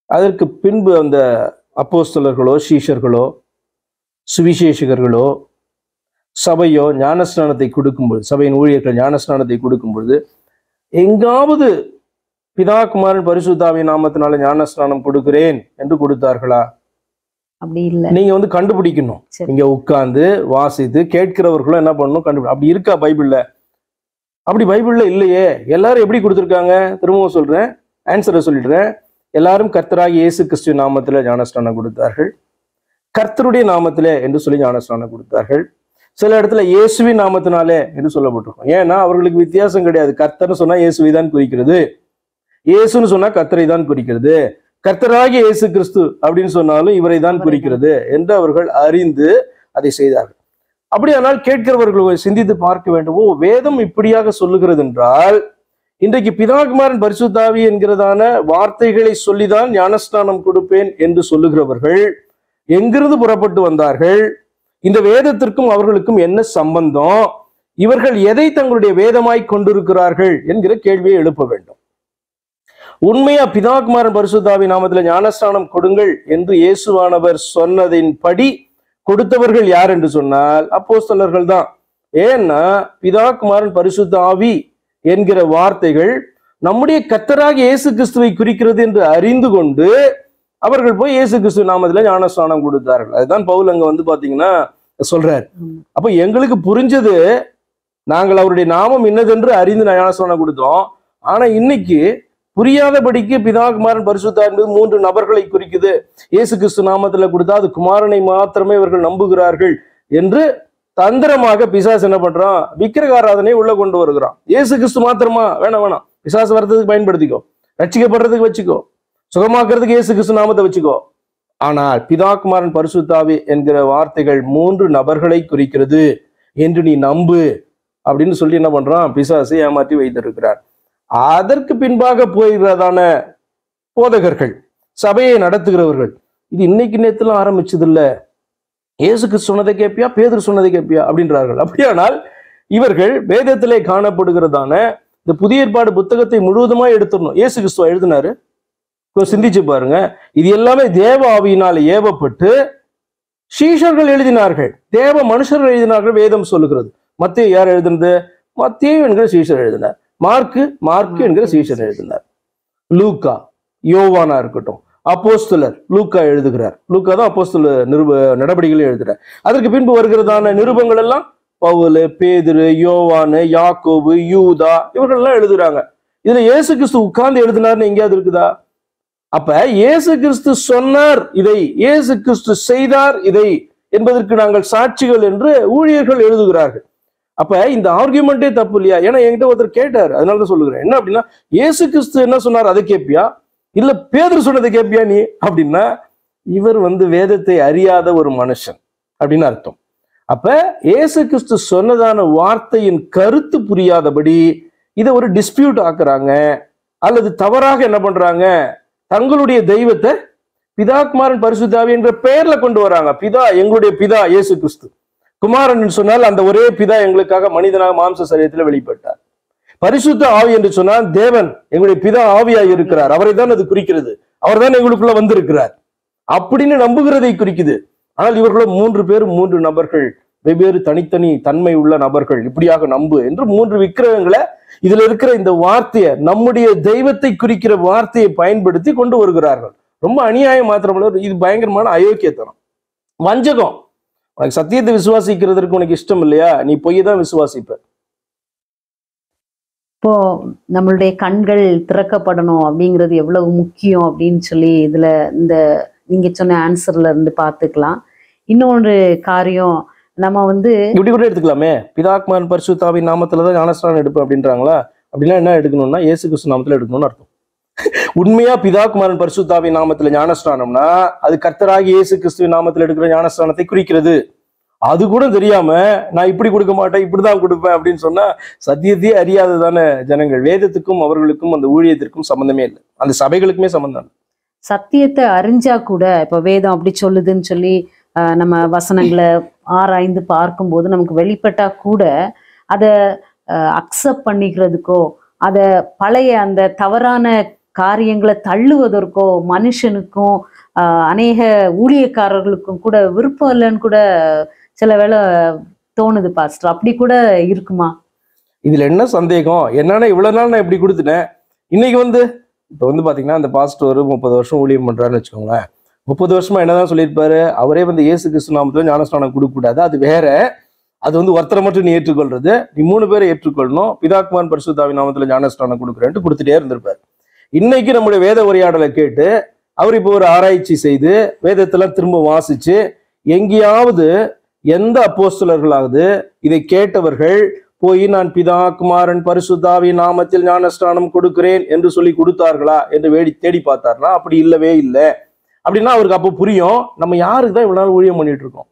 அதற்கு பின்பு அந்த அப்போஸ்தலர்களோ சீஷர்களோ சுவிசேஷகர்களோ சபையோ ஞானஸ்நானத்தை கொடுக்கும்போது, சபையின் ஊழியர்கள் ஞானஸ்நானத்தை கொடுக்கும் பொழுது எங்காவது பிதா குமாரன் பரிசுத்தாவின் நாமத்தினால ஞானஸ்நானம் கொடுக்கிறேன் என்று கொடுத்தார்களா? அப்படி இல்லை. நீங்க வந்து கண்டுபிடிக்கணும். நீங்க உட்கார்ந்து வாசித்து கேட்கிறவர்களும் என்ன பண்ணணும்? கண்டுபிடி. அப்படி இருக்கா பைபிள்ல? அப்படி பைபிள்ல இல்லையே. எல்லாரும் எப்படி கொடுத்துருக்காங்க? திரும்பவும் சொல்றேன், ஆன்சரை சொல்லிடுறேன். எல்லாரும் கர்த்தராகிய இயேசு கிறிஸ்துவின் நாமத்திலே ஞானஸ்நானம் கொடுத்தார்கள், கர்த்தருடைய நாமத்திலே என்று சொல்லி ஞானஸ்நானம் கொடுத்தார்கள். சில இடத்துல இயேசுவின் நாமத்தினாலே என்று சொல்லப்பட்டிருக்கும். ஏன்னா அவர்களுக்கு வித்தியாசம் கிடையாது. கர்த்தர்னு சொன்னா இயேசுவை தான் குறிக்கிறது, இயேசுன்னு சொன்னா கர்த்தரை தான் குறிக்கிறது, கர்த்தராகிய இயேசு கிறிஸ்து அப்படின்னு சொன்னாலும் இவரை தான் குறிக்கிறது என்று அவர்கள் அறிந்து அதை செய்தார்கள். அப்படியானால் கேட்கிறவர்கள் சிந்தித்து பார்க்க வேண்டும், வேதம் இப்படியாக சொல்லுகிறது என்றால் இன்றைக்கு பிதாகுமாரன் பரிசுத்தாவி என்கிறதான வார்த்தைகளை சொல்லிதான் ஞானஸ்நானம் கொடுப்பேன் என்று சொல்லுகிறவர்கள் எங்கிருந்து புறப்பட்டு வந்தார்கள்? இந்த வேதத்திற்கும் அவர்களுக்கும் என்ன சம்பந்தம்? இவர்கள் எதை தங்களுடைய வேதமாய் கொண்டிருக்கிறார்கள் என்கிற கேள்வியை எழுப்ப வேண்டும். உண்மையா பிதாகுமாரன் பரிசுத்தாவி நாமத்துல ஞானஸ்நானம் கொடுங்கள் என்று இயேசுவானவர் சொன்னதின் படி கொடுத்தவர்கள் யார் என்று சொன்னால் அப்போஸ்தலர்கள் தான். ஏன்னா பிதாகுமாரன் பரிசுத்த ஆவி என்கிற வார்த்தைகள் நம்முடைய கர்த்தராகிய இயேசு கிறிஸ்துவை குறிக்கிறது என்று அறிந்து கொண்டு அவர்கள் போய் இயேசு கிறிஸ்து நாமத்துல ஞானஸ்நானம் கொடுத்தார்கள். அதுதான் பவுல் அங்க வந்து பாத்தீங்கன்னா சொல்றார். அப்ப எங்களுக்கு புரிஞ்சது, நாங்கள் அவருடைய நாமம் இன்னதென்று அறிந்து ஞானஸ்நானம் கொடுத்தோம். ஆனா இன்னைக்கு புரியாதபடிக்கு பிதாகுமாரன் பரிசுத்த என்பது 3 நபர்களை குறிக்குது, இயேசு கிறிஸ்து நாமத்துல கொடுத்தா அது குமாரனை மாத்திரமே இவர்கள் நம்புகிறார்கள் என்று தந்திரமாக பிசாசு என்ன பண்றான்? விக்கிரக ஆராதனை உள்ள கொண்டு வருகிறான். இயேசு கிறிஸ்து மாத்திரமா? வேணாம், பிசாசு வர்றதுக்கு பயன்படுத்திக்கோ, ரட்சிக்கப்படுறதுக்கு வச்சுக்கோ, சுகமாக்குறதுக்கு இயேசு கிறிஸ்து நாமத்தை வச்சுக்கோ. ஆனால் பிதாகுமாரன் பரிசுத்தாவி என்கிற வார்த்தைகள் 3 நபர்களை குறிக்கிறது என்று நீ நம்பு அப்படின்னு சொல்லி என்ன பண்றான்? பிசாசு ஏமாற்றி வைத்திருக்கிறார். அதற்கு பின்பாக போகிறதான போதகர்கள், சபையை நடத்துகிறவர்கள், இது இன்னைக்கு நேரத்துல ஆரம்பிச்சது இல்ல, இயேசு கிறிஸ்து சொன்னதை கேட்பியா, பேதுரு சொன்னதை கேட்பியா அப்படின்றார்கள். அப்படியானால் இவர்கள் வேதத்திலே காணப்படுகிறதான இந்த புதிய ஏற்பாடு புத்தகத்தை முழுவதுமா எடுத்துடணும். இயேசு கிறிஸ்துவ எழுதினாரு, சிந்திச்சு பாருங்க. இது எல்லாமே தேவ ஆவியினால் ஏவப்பட்டு சீஷர்கள் எழுதினார்கள், தேவ மனுஷர்கள் எழுதினார்கள். வேதம் சொல்லுகிறது. மத்தேயு யார் எழுதினது? மத்தேயு என்கிற சீஷர் எழுதினார். மார்க்கு என்கிற சீஷர் எழுதினார். லூக்கா, யோவானா இருக்கட்டும், அப்போஸ்தலர் லூக்கா எழுதுகிறார். லூக்கா தான் அப்போஸ்தலர் நடவடிக்கைகளை எழுதுறார். அதற்கு பின்பு வருகிறதான நிருபங்கள் எல்லாம் பவுல், பேதுரு, யோவானு, யாக்கோபு, யூதா இவர்கள் எல்லாம் எழுதுறாங்க. இதுல இயேசு கிறிஸ்து உட்கார்ந்து எழுதினார்னு எங்கேயாவது இருக்குதா? அப்ப இயேசு கிறிஸ்து சொன்னார் இதை, இயேசு கிறிஸ்து செய்தார் இதை என்பதற்கு நாங்கள் சாட்சிகள் என்று ஊழியர்கள் எழுதுகிறார்கள். அப்ப இந்த ஆர்கியூமெண்டே தப்பு இல்லையா? ஏன்னா என்கிட்ட ஒருத்தர் கேட்டார், அதனாலதான் சொல்லுகிறேன். என்ன அப்படின்னா, இயேசு கிறிஸ்து என்ன சொன்னார் அதை கேட்பியா, இல்ல பேதுரு சொன்னதை கேட்பியா நீ அப்படின்னா, இவர் வேதத்தை அறியாத ஒரு மனுஷன் அப்படின்னு அர்த்தம். அப்ப இயேசு கிறிஸ்து சொன்னதான வார்த்தையின் கருத்து புரியாதபடி இதை ஒரு டிஸ்பியூட் ஆக்குறாங்க, அல்லது தவறாக என்ன பண்றாங்க, தங்களுடைய தெய்வத்தை பிதாகுமாரன் பரிசுத்தாவி என்ற பெயர்ல கொண்டு வராங்க. பிதா, எங்களுடைய பிதா இயேசு கிறிஸ்து. குமாரன் சொன்னால் அந்த ஒரே பிதா எங்களுக்காக மனிதனாக மாம்ச சரீரத்தில் வெளிப்பட்டார். பரிசுத்த ஆவி என்று சொன்னால் தேவன் எங்களுடைய பிதா ஆவியாய் இருக்கிறார், அவரை தான் அது குறிக்கிறது, அவர் தான் எங்களுக்குள்ள வந்திருக்கிறார் அப்படின்னு நம்புகிறதை குறிக்குது. ஆனால் இவர்களோ 3 பேர் 3 நபர்கள், வெவ்வேறு தனித்தனி தன்மை உள்ள நபர்கள், இப்படியாக நம்பு என்று 3 விக்கிரகங்களை இதுல இருக்கிற இந்த வார்த்தையை, நம்முடைய தெய்வத்தை குறிக்கிற வார்த்தையை பயன்படுத்தி கொண்டு வருகிறார்கள். ரொம்ப அநியாயம் மாத்திரமல்ல, இது பயங்கரமான அயோக்கியத்தனம், வஞ்சகம். உனக்கு சத்தியத்தை விசுவாசிக்கிறதுக்கு உனக்கு இஷ்டம் இல்லையா, நீ பொய் தான் விசுவாசிப்ப. இப்போ நம்மளுடைய கண்கள் திறக்கப்படணும் அப்படிங்கிறது எவ்வளவு முக்கியம் அப்படின்னு சொல்லி இதுல இந்த நீங்க சொன்ன ஆன்சர்ல இருந்து பார்த்துக்கலாம். இன்னொரு காரியம், நம்ம இப்படி கூட எடுத்துக்கலாமே, பிதாகுமாரன் பரிசுத்தாவின் நாமத்துலதான் ஞானஸ்நானம் எடுப்பேன் அப்படின்றாங்களா? அப்படின்னா என்ன எடுக்கணும்னா இயேசு கிறிஸ்து நாமத்துல எடுக்கணும்னு அர்த்தம். உண்மையா பிதாகுமாரன் பரிசுத்தாவின் நாமத்துல ஞானஸ்நானம்னா அது கர்த்தராகி இயேசு கிறிஸ்துவின் நாமத்துல எடுக்கிற ஞானஸ்நானத்தை குறிக்கிறது. அது கூட தெரியாம நான் இப்படி கொடுக்க மாட்டேன், இப்படிதான் கொடுப்பேன் அப்படின்னு சொன்னா சத்தியத்தையே அறியாததான ஜனங்கள். வேதத்துக்கும் அவர்களுக்கும் அந்த ஊழியத்திற்கும் சம்பந்தமே இல்லை, அந்த சபைகளுக்குமே சம்பந்தம் இல்லை. சத்தியத்தை அறிஞ்சா கூட இப்ப வேதம் அப்படி சொல்லுதுன்னு சொல்லி நம்ம வசனங்களை ஆராய்ந்து பார்க்கும்போது நமக்கு வெளிப்பட்டா கூட அதை அக்செப்ட் பண்ணிக்கிறதுக்கோ, அதை பழைய அந்த தவறான காரியங்களை தள்ளுவதற்கோ மனுஷனுக்கும் அநேக ஊழியக்காரர்களுக்கும் கூட விருப்பம் இல்லைன்னு கூட சில வேளை தோணுது பாஸ்டர். அப்படி கூட இருக்குமா? இதுல என்ன சந்தேகம்? என்னன்னா இவ்வளவு நாள் நான் இப்படி கொடுத்துட்டேன், இன்னைக்கு இப்ப பாத்தீங்கன்னா அந்த பாஸ்டர் 30 வருஷம் ஊழியம் பண்றாருன்னு வச்சுக்கோங்களேன். 30 வருஷமா என்னதான் சொல்லியிருப்பாரு, அவரே இயேசு கிறிஸ்து நாமத்துல ஞானஸ்நானம் கொடுக்க கூடாது, அது வேற. அது ஒருத்தரை மட்டும் நீ ஏற்றுக்கொள்றது, நீ 3 பேரை ஏற்றுக்கொள்ளணும், பிதாகுமாரன் பரிசுத்தாவின் நாமத்துல ஞானஸ்நானம் கொடுக்குறேன்ட்டு கொடுத்துட்டே இருந்திருப்பாரு. இன்னைக்கு நம்முடைய வேத உரையாடலை கேட்டு அவர் இப்போ ஒரு ஆராய்ச்சி செய்து வேதத்தெல்லாம் திரும்ப வாசிச்சு எங்கேயாவது எந்த அப்போஸ்தலர்களாவது இதை கேட்டவர்கள் போய் நான் பிதா குமாரன் பரிசுத்தாவின் நாமத்தில் ஞானஸ்நானம் கொடுக்கிறேன் என்று சொல்லி கொடுத்தார்களா என்று தேடி பார்த்தார்னா அப்படி இல்லவே இல்லை. அப்படின்னா அவருக்கு அப்போ புரியும், நம்ம யாருக்கு தான் இவ்வளவு நாள் ஊழியம் பண்ணிட்டு இருக்கோம்,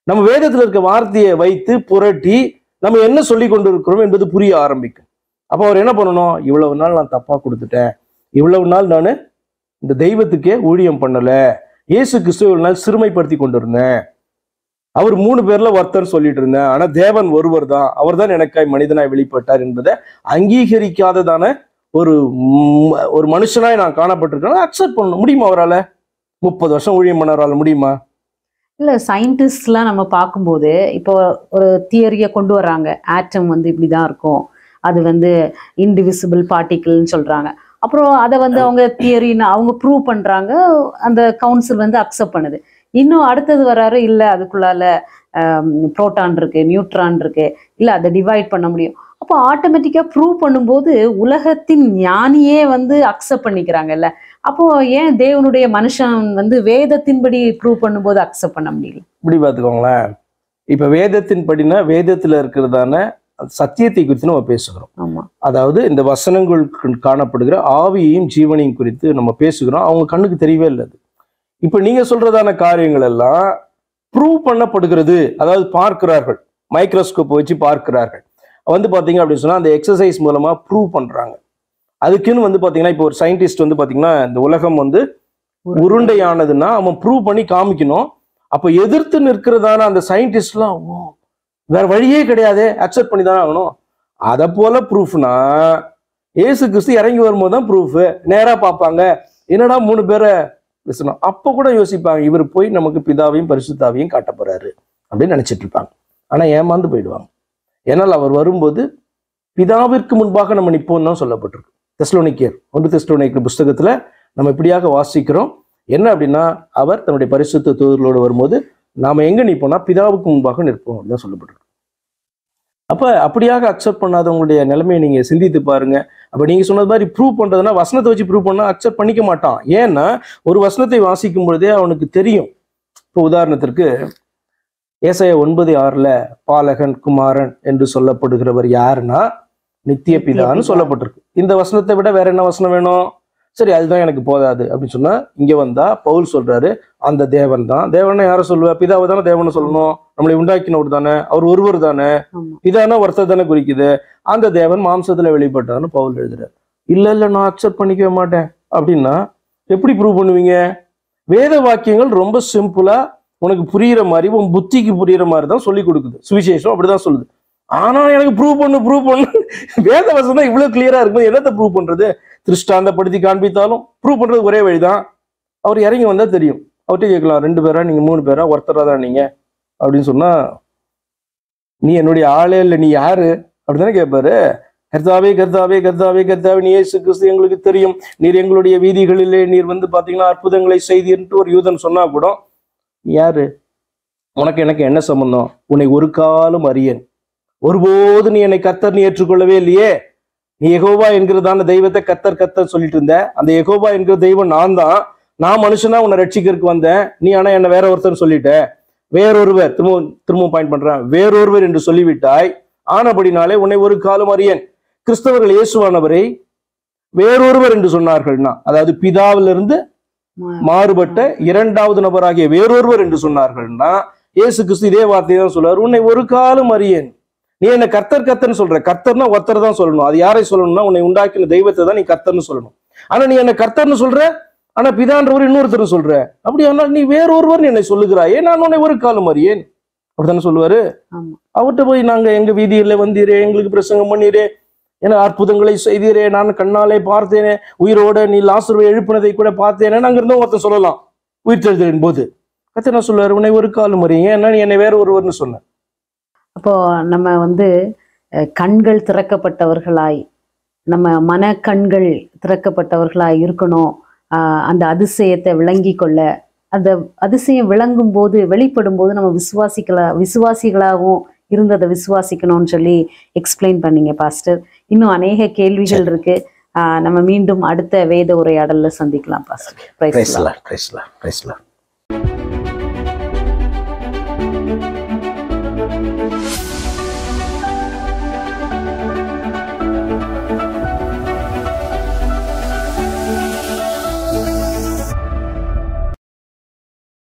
நம்ம வேதத்துல இருக்க வார்த்தையை வைத்து புரட்டி நம்ம என்ன சொல்லி கொண்டு இருக்கிறோம் என்பது புரிய ஆரம்பிக்கும். அப்போ அவர் என்ன பண்ணணும், இவ்வளவு நாள் நான் தப்பா கொடுத்துட்டேன், இவ்வளவு நாள் நான் இந்த தெய்வத்துக்கே ஊழியம் பண்ணல, இயேசு கிறிஸ்துவ இவ்வளவு நாள் சிறுமைப்படுத்தி கொண்டு இருந்தேன், அவர் 3 பேர்ல ஒருத்தர் சொல்லிட்டு இருந்தேன், ஆனா தேவன் ஒருவர் தான், அவர் தான் எனக்காய் மனிதனாய் வெளிப்பட்டார் என்பதை அங்கீகரிக்காததான ஒரு மனுஷனாய் நான் காணப்பட்டிருக்கேன். அக்செப்ட் பண்ண முடியுமா அவரால்? 30 வருஷம் ஊழியம் பண்ணவரால் முடியுமா? இல்ல, சயின்டிஸ்ட்லாம் நம்ம பார்க்கும்போது இப்போ ஒரு தியரியை கொண்டு வர்றாங்க, ஆட்டம் வந்து இப்படிதான் இருக்கும், அது வந்து இன்டிவிசிபிள் பார்ட்டிகிள்னு சொல்றாங்க. அப்புறம் அதை வந்து அவங்க தியரின்னு அவங்க ப்ரூவ் பண்றாங்க, அந்த கவுன்சில் வந்து அக்செப்ட் பண்ணுது. இன்னும் அடுத்தது வராரு, இல்லை அதுக்குள்ளால புரோட்டான் இருக்கு, நியூட்ரான் இருக்கு, இல்லை அதை டிவைட் பண்ண முடியும். அப்போ ஆட்டோமேட்டிக்காக ப்ரூவ் பண்ணும்போது உலகத்தின் ஞானியே வந்து அக்செப்ட் பண்ணிக்கிறாங்கல்ல. அப்போ ஏன் தேவனுடைய மனுஷன் வந்து வேதத்தின்படி ப்ரூவ் பண்ணும்போது அக்செப்ட் பண்ண முடியல? இப்படி பார்த்துக்கோங்களேன். இப்போ வேதத்தின் படினா வேதத்தில் இருக்கிறதான சத்தியத்தை குறித்து நம்ம பேசுகிறோம். ஆமா, அதாவது இந்த வசனங்களுக்கு காணப்படுகிற ஆவியையும் ஜீவனையும் குறித்து நம்ம பேசுகிறோம். அவங்க கண்ணுக்கு தெரியவே இல்லை. இப்ப நீங்க சொல்றதான காரியங்கள் எல்லாம் ப்ரூவ் பண்ணப்படுகிறது, அதாவது பார்க்கிறார்கள், மைக்ரோஸ்கோப் வச்சு பார்க்கிறார்கள். வந்து பாத்தீங்க அப்படின்னு சொன்னா அந்த எக்ஸசைஸ் மூலமா ப்ரூவ் பண்றாங்க. அதுக்குன்னு வந்து பாத்தீங்கன்னா இப்போ ஒரு சயின்டிஸ்ட் வந்து பாத்தீங்கன்னா இந்த உலகம் வந்து உருண்டையானதுன்னா அவன் ப்ரூவ் பண்ணி காமிக்கணும். அப்ப எதிர்த்து நிற்கிறதான அந்த சயின்டிஸ்ட்லாம் வேற வழியே கிடையாது, அக்செப்ட் பண்ணி தானே ஆகணும். அதை போல ப்ரூஃப்னா ஏசு கிறிஸ்து இறங்கி வரும்போது தான் ப்ரூஃப். நேரா பார்ப்பாங்க, என்னடா 3 பேரை பேசணும், அப்ப கூட யோசிப்பாங்க இவர் போய் நமக்கு பிதாவையும் பரிசுத்தாவையும் காட்ட போறாரு அப்படின்னு நினைச்சிட்டு இருப்பாங்க. ஆனா ஏமாந்து போயிடுவாங்க. ஏன்னால் அவர் வரும்போது பிதாவிற்கு முன்பாக நம்ம நிற்போம் தான் சொல்லப்பட்டிருக்கு. தெசலோனிக்கேயர் 1 தெசலோனிக்கேயர் புஸ்தகத்துல நம்ம இப்படியாக வாசிக்கிறோம். என்ன அப்படின்னா, அவர் தன்னுடைய பரிசுத்த தூதர்களோடு வரும்போது நாம எங்க நிற்போம்னா பிதாவுக்கு முன்பாக நிற்போம் அப்படின்னு சொல்லப்பட்டிருக்கு. அப்ப அப்படியாக அக்செப்ட் பண்ணாதவங்களுடைய நிலைமையை நீங்க சிந்தித்து பாருங்க. அப்ப நீங்க சொன்னது மாதிரி ப்ரூவ் பண்றதுன்னா வசனத்தை வச்சு ப்ரூவ் பண்ணா அக்செப்ட் பண்ணிக்க மாட்டான். ஏன்னா ஒரு வசனத்தை வாசிக்கும் பொழுதே அவனுக்கு தெரியும். இப்போ உதாரணத்திற்கு ஏசாயா 9:6 பாலகன் குமாரன் என்று சொல்லப்படுகிறவர் யாருன்னா நித்திய பிதான்னு சொல்லப்பட்டிருக்கு. இந்த வசனத்தை விட வேற என்ன வசனம் வேணும்? சரி, அதுதான் எனக்கு போதாது அப்படின்னு சொன்னா இங்க வந்தா பவுல் சொல்றாரு, அந்த தேவன் தான். தேவனை யார சொல்லுவா? பிதாவை தானே தேவனை சொல்லணும். நம்மளை உண்டாக்கினவர் தானே, அவர் ஒருவர் தானே, பிதானா ஒருத்தர் தானே குறிக்குது. அந்த தேவன் மாம்சத்துல வெளிப்பட்டான்னு பவுல் எழுதுறாரு. இல்ல நான் அக்செப்ட் பண்ணிக்கவே மாட்டேன் அப்படின்னா எப்படி ப்ரூவ் பண்ணுவீங்க? வேத வாக்கியங்கள் ரொம்ப சிம்பிளா உனக்கு புரியுற மாதிரி, உன் புத்திக்கு புரியுற மாதிரி தான் சொல்லி கொடுக்குது. சுவிசேஷம் அப்படிதான் சொல்லுது. ஆனா எனக்கு ப்ரூவ் பண்ணு வேத வசனம் தான் இவ்வளவு கிளியரா இருக்கும்போது என்னத்தை ப்ரூவ் பண்றது? திருஷ்டாந்தப்படுத்தி காண்பித்தாலும் ப்ரூவ் பண்றது ஒரே வழிதான். அவர் இறங்கி வந்தா தெரியும். அவர்கிட்ட கேட்கலாம், 2 பேரா நீங்க 3 பேரா ஒருத்தரா தான் நீங்க அப்படின்னு சொன்னா, நீ என்னுடைய ஆளே இல்லை, நீ யாரு அப்படித்தானே கேட்பாரு. கர்த்தாவே கர்த்தாவே கர்த்தாவே கர்த்தாவே நீ இயேசு கிறிஸ்து எங்களுக்கு தெரியும், நீர் எங்களுடைய வீதிகளிலே நீர் வந்து பாத்தீங்கன்னா அற்புதங்களை செய்தீர்ன்ட்டு ஒரு யூதன் சொன்னா கூட, யாரு உனக்கு எனக்கு என்ன சம்பந்தம்? உன்னை ஒரு காலம் அறியேன், ஒருபோது நீ என்னை கர்த்தர் நீ ஏற்றுக்கொள்ளவே இல்லையே. நீ யெகோவா என்கிறதான தெய்வத்தை கர்த்தர் சொல்லிட்டு இருந்த, அந்த யெகோவா என்கிற தெய்வம் நான் தான். நான் மனுஷனா உன்னை ரட்சிக்கிறதுக்கு வந்தேன், நீ ஆனா என்ன வேற ஒருத்தர் சொல்லிட்ட. வேறொருவர், திரும்பவும் பாயிண்ட் பண்றேன், வேறொருவர் என்று சொல்லிவிட்டாய். ஆனபடினாலே உன்னை ஒரு காலம் அறியேன். கிறிஸ்தவர்கள் இயேசுவானவரை வேறொருவர் என்று சொன்னார்கள்னா, அதாவது பிதாவிலிருந்து மாறுபட்ட 2வது நபராகிய வேறொருவர் என்று சொன்னார்கள்னா, இயேசு கிறிஸ்து இதே வார்த்தையை தான் சொல்றாரு, உன்னை ஒரு காலம் அறியேன். நீ என்ன கர்த்தர்னு சொல்ற, கர்த்தர்னா ஒருத்தர் தான் சொல்லணும். அது யாரை சொல்லணும்னா உன்னை உண்டாக்கின தெய்வத்தை தான் நீ கர்த்தர்னு சொல்லணும். ஆனா நீ என்ன கர்த்தர்னு சொல்ற, ஆனா பிதான்றவர் இன்னொருத்தர் சொல்ற. அப்படி ஆனால் நீ வேறொருவர் என்னை சொல்லுகிறாயே, நான் உன்னை ஒரு காலம் அறியேன் அப்படித்தானே சொல்லுவாரு. அவர்கிட்ட போய் நாங்க எங்க வீதியில வந்தீரே, எங்களுக்கு பிரசங்கம் பண்ணீரே, ஏன்னா அற்புதங்களை செய்தீரே, நான் கண்ணாலே பார்த்தேனே, உயிரோட நீ லாசருவை எழுப்பினதை கூட பார்த்தேனே, நாங்க இருந்தோம் ஒருத்தன் சொல்லலாம். உயிர் தெழுதலின் போது கர்த்தர் என்ன சொல்லுவாரு? உன்னை ஒரு காலம் அறியேன், ஏன்னா நீ என்னை வேற ஒருவர்னு சொன்ன. அப்போ நம்ம வந்து கண்கள் திறக்கப்பட்டவர்களாய், நம்ம மன கண்கள் திறக்கப்பட்டவர்களாய் இருக்கணும். அந்த அதிசயத்தை விளங்கி கொள்ள, அந்த அதிசயம் விளங்கும் போது வெளிப்படும் போது நம்ம விசுவாசிகளாகவும் இருந்ததை விசுவாசிக்கணும்னு சொல்லி எக்ஸ்பிளைன் பண்ணீங்க பாஸ்டர். இன்னும் அநேக கேள்விகள் இருக்கு. நம்ம மீண்டும் அடுத்த வேத உரையாடல்ல சந்திக்கலாம் பாஸ்டர். Praise the Lord.